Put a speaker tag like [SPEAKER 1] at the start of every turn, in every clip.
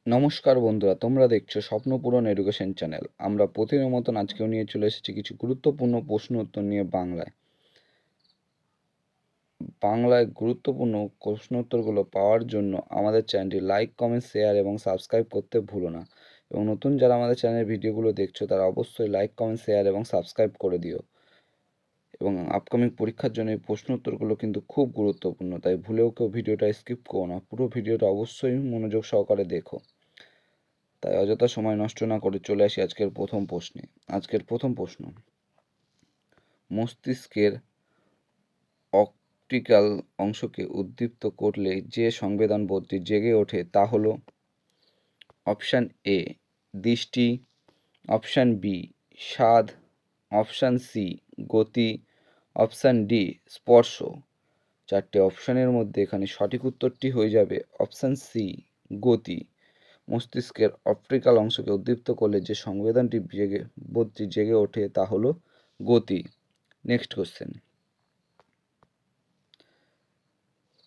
[SPEAKER 1] নমস্কার বন্ধুরা, তোমরা দেখছো স্বপ্নপূরণ এডুকেশন চ্যানেল। আমরা প্রতিদিনের মতন আজকেও নিয়ে চলে এসেছি কিছু গুরুত্বপূর্ণ প্রশ্ন উত্তর নিয়ে বাংলায় গুরুত্বপূর্ণ প্রশ্ন উত্তরগুলো পাওয়ার জন্য আমাদের চ্যানেলটি লাইক, কমেন্ট, শেয়ার এবং সাবস্ক্রাইব করতে ভুলো না। এবং নতুন যারা আমাদের চ্যানেলের ভিডিওগুলো দেখছো তারা অবশ্যই লাইক, কমেন্ট, শেয়ার এবং সাবস্ক্রাইব করে দিও। এবং আপকামিং পরীক্ষার জন্য এই প্রশ্ন উত্তরগুলো কিন্তু খুব গুরুত্বপূর্ণ, তাই ভুলেও কেউ ভিডিওটা স্কিপ করো না, পুরো ভিডিওটা অবশ্যই মনোযোগ সহকারে দেখো। তাই অযথা সময় নষ্ট না করে চলে আসি আজকের প্রথম প্রশ্নে। আজকের প্রথম প্রশ্ন, মস্তিষ্কের অপটিক্যাল অংশকে উদ্দীপ্ত করলে যে সংবেদন বোধটি জেগে ওঠে তা হলো অপশান এ দৃষ্টি, অপশান বি স্বাদ, অপশান সি গতি, অপশান ডি স্পর্শ। চারটে অপশানের মধ্যে এখানে সঠিক উত্তরটি হয়ে যাবে অপশান সি গতি। মস্তিষ্কের অপটিক্যাল অংশকে উদ্দীপ্ত করলে যে বোধটি জেগে ওঠে তা হলো গতি। নেক্সট কোশ্চেন,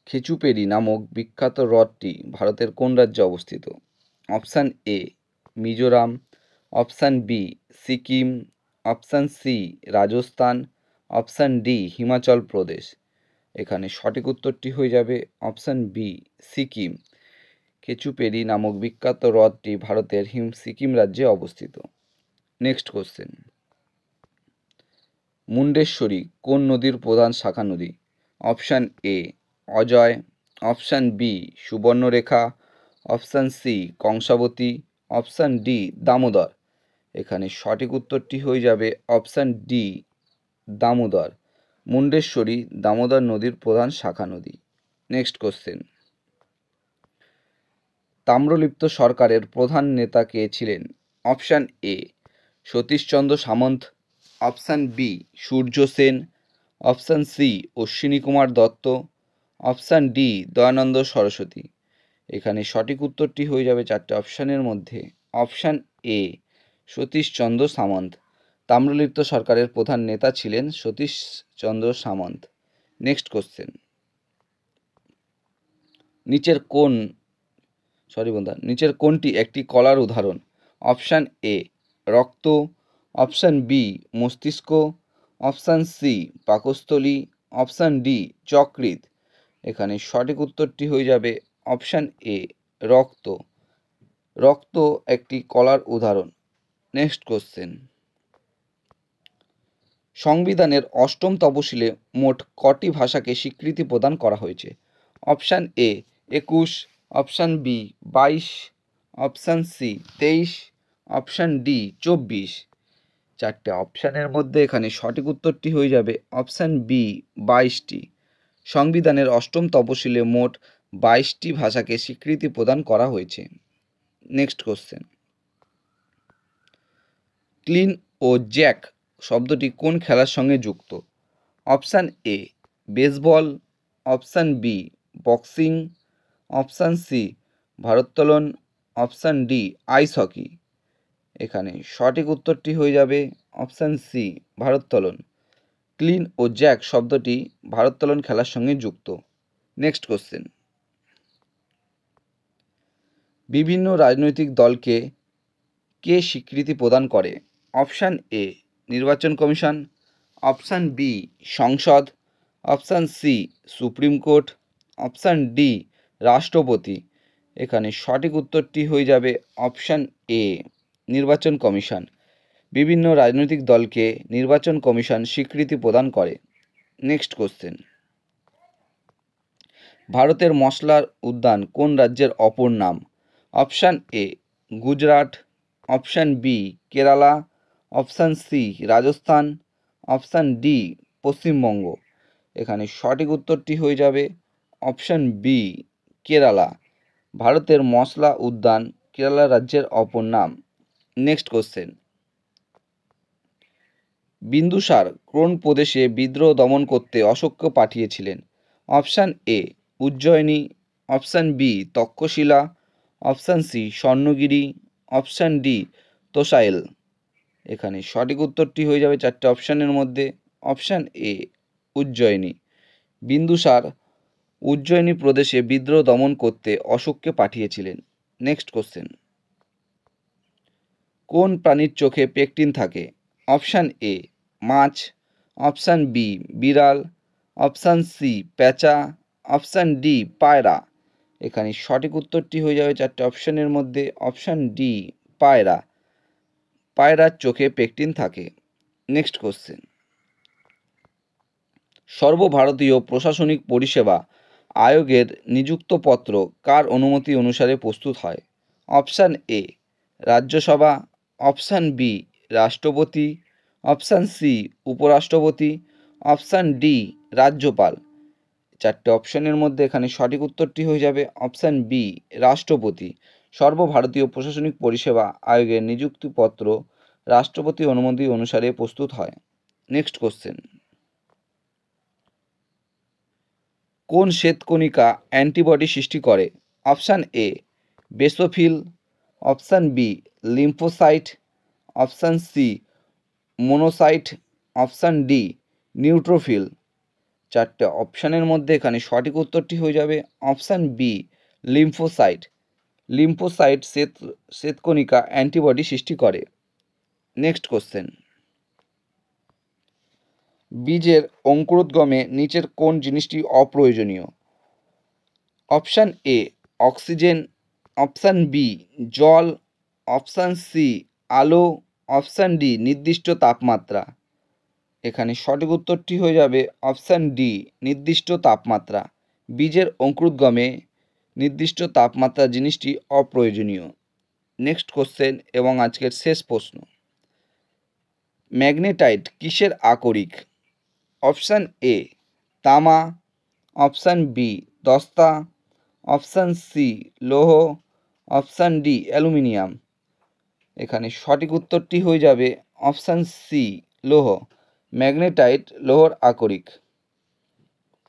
[SPEAKER 1] খেচুপেরি নামক বিখ্যাত হ্রদটি ভারতের কোন রাজ্যে অবস্থিত? Option A Mizoram, option B Sikkim, option C Rajasthan, option D Himachal Pradesh. এখানে সঠিক উত্তরটি হয়ে যাবে অপশান বি সিকিম। খেচুপেরি নামক বিখ্যাত হ্রদটি ভারতের সিকিম রাজ্যে অবস্থিত। নেক্সট কোশ্চেন, মুন্ডেশ্বরী কোন নদীর প্রধান শাখা নদী? Option A Ajay, option B Subarnarekha, option C Kangsabati, option D Damodar. এখানে সঠিক উত্তরটি হয়ে যাবে অপশান ডি দামোদর। মুন্ডেশ্বরী দামোদর নদীর প্রধান শাখা নদী। নেক্সট কোশ্চেন, তাম্রলিপ্ত সরকারের প্রধান নেতা কে ছিলেন? Option A Satishchandra Samanta, option B Surya Sen, option C Ashwini Kumar Dutta, option D Dayananda Saraswati. এখানে সঠিক উত্তরটি হয়ে যাবে চারটে অপশানের মধ্যে অপশান এ সতীশচন্দ্র সামন্ত। তাম্রলিপ্ত সরকারের প্রধান নেতা ছিলেন সতীশচন্দ্র সামন্ত। নেক্সট কোশ্চেন, নিচের কোনটি একটি কলার উদাহরণ? অপশান এ রক্ত, অপশান বি মস্তিষ্ক, অপশান সি পাকস্থলী, অপশান ডি যকৃৎ। এখানে সঠিক উত্তরটি হয়ে যাবে অপশান এ রক্ত। রক্ত একটি কলার উদাহরণ। নেক্সট কোশ্চেন, সংবিধানের অষ্টম তফসিলে মোট কটি ভাষাকে স্বীকৃতি প্রদান করা হয়েছে? Option A 21, option B 22, option C 23, option D 24। চারটে অপশানের মধ্যে এখানে সঠিক উত্তরটি হয়ে যাবে অপশান বি 22টি। সংবিধানের অষ্টম তফসিলে মোট 22টি ভাষাকে স্বীকৃতি প্রদান করা হয়েছে। নেক্সট কোশ্চেন, ক্লিন ও জ্যাক শব্দটি কোন খেলার সঙ্গে যুক্ত? Option A baseball, option B boxing, option C ভারোত্তোলন, অপশান ডি আইস হকি। এখানে সঠিক উত্তরটি হয়ে যাবে অপশান সি ভারোত্তোলন। ক্লিন ও জ্যাক শব্দটি ভারোত্তোলন খেলার সঙ্গে যুক্ত। নেক্সট কোশ্চেন, বিভিন্ন রাজনৈতিক দলকে কে স্বীকৃতি প্রদান করে? অপশান এ নির্বাচন কমিশন, অপশান বি সংসদ, option C supreme court, option D রাষ্ট্রপতি। এখানে সঠিক উত্তরটি হয়ে যাবে অপশান এ নির্বাচন কমিশন। বিভিন্ন রাজনৈতিক দলকে নির্বাচন কমিশন স্বীকৃতি প্রদান করে। নেক্সট কোশ্চেন, ভারতের মশলার উদ্যান কোন রাজ্যের অপর নাম? Option A Gujarat, option B Kerala, option C Rajasthan, option D Paschimbanga. এখানে সঠিক উত্তরটি হয়ে যাবে অপশান বি কেরালা। ভারতের মশলা উদ্যান কেরালা রাজ্যের অপর নাম। নেক্সট কোশ্চেন, বিন্দুসার কোন প্রদেশে বিদ্রোহ দমন করতে অশোককে পাঠিয়েছিলেন? Option A Ujjayini, option B Takshashila, option C Suvarnagiri, option D Tosali. এখানে সঠিক উত্তরটি হয়ে যাবে চারটে অপশানের মধ্যে অপশান এ উজ্জয়িনী। বিন্দুসার উজ্জয়িনী প্রদেশে বিদ্রোহ দমন করতে অশোককে পাঠিয়েছিলেন। নেক্সট কোশ্চেন, কোন প্রাণীর চোখে পেকটিন থাকে? অপশান এ মাছ, অপশান বি বিড়াল, অপশান সি প্যাঁচা, অপশান ডি পায়রা। এখানে সঠিক উত্তরটি হয়ে যাবে চারটে অপশানের মধ্যে অপশান ডি পায়রা। পায়রার চোখে পেকটিন থাকে। নেক্সট কোশ্চেন, সর্বভারতীয় প্রশাসনিক পরিষেবা আয়োগের নিযুক্তপত্র কার অনুমতি অনুসারে প্রস্তুত হয়? Option A Rajya Sabha, option B রাষ্ট্রপতি, অপশান সি উপরাষ্ট্রপতি, অপশান ডি রাজ্যপাল। চারটে অপশানের মধ্যে এখানে সঠিক উত্তরটি হয়ে যাবে অপশান বি রাষ্ট্রপতি। সর্বভারতীয় প্রশাসনিক পরিষেবা আয়োগের নিযুক্তিপত্র রাষ্ট্রপতি অনুমতি অনুসারে প্রস্তুত হয়। নেক্সট কোশ্চেন, কোন শ্বেতকণিকা অ্যান্টিবডি সৃষ্টি করে? Option A basophil, option B lymphocyte, option C monocyte, option D neutrophil. চারটে অপশানের মধ্যে এখানে সঠিক উত্তরটি হয়ে যাবে অপশান বি লিম্ফোসাইট। লিম্ফোসাইট শ্বেতকণিকা অ্যান্টিবডি সৃষ্টি করে। নেক্সট কোশ্চেন, বীজের অঙ্কুরোদ্গমে নিচের কোন জিনিসটি অপ্রয়োজনীয়? Option A oxygen, option B জল, অপশান সি আলো, অপশান ডি নির্দিষ্ট তাপমাত্রা। এখানে সঠিক উত্তরটি হয়ে যাবে অপশান ডি নির্দিষ্ট তাপমাত্রা। বীজের অঙ্কুরোদ্গমে নির্দিষ্ট তাপমাত্রা জিনিসটি অপ্রয়োজনীয়। নেক্সট কোশ্চেন এবং আজকের শেষ প্রশ্ন, ম্যাগনেটাইট কিসের আকরিক? অপশান এ তামা, অপশান বি দস্তা, অপশান সি লৌহ, অপশান ডি অ্যালুমিনিয়াম। এখানে সঠিক উত্তরটি হয়ে যাবে অপশান সি লৌহ। ম্যাগনেটাইট লৌহর আকরিক।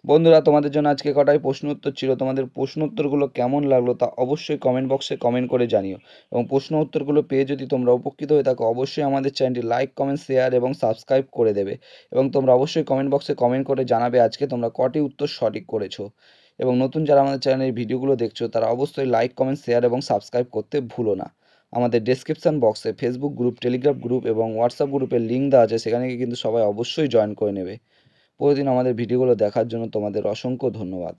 [SPEAKER 1] বন্ধুরা, তোমাদের জন্য আজকে কটাই প্রশ্ন উত্তর ছিল। তোমাদের প্রশ্ন উত্তরগুলো কেমন লাগলো তা অবশ্যই কমেন্ট বক্সে কমেন্ট করে জানিও, এবং প্রশ্ন উত্তরগুলো পেয়ে যদি তোমরা উপকৃত হয়ে থাকো অবশ্যই আমাদের চ্যানেলটি লাইক, কমেন্ট, শেয়ার এবং সাবস্ক্রাইব করে দেবে। এবং তোমরা অবশ্যই কমেন্ট বক্সে কমেন্ট করে জানাবে আজকে তোমরা কটি উত্তর সঠিক করেছো। এবং নতুন যারা আমাদের চ্যানেলের ভিডিওগুলো দেখছো তারা অবশ্যই লাইক, কমেন্ট, শেয়ার এবং সাবস্ক্রাইব করতে ভুলো না। আমাদের ডেসক্রিপশন বক্সে ফেসবুক গ্রুপ, টেলিগ্রাম গ্রুপ এবং হোয়াটসঅ্যাপ গ্রুপের লিঙ্ক দেওয়া আছে, সেখানে কিন্তু সবাই অবশ্যই জয়েন করে নেবে। প্রতিদিন আমাদের ভিডিওগুলো দেখার জন্য তোমাদের অসংখ্য ধন্যবাদ।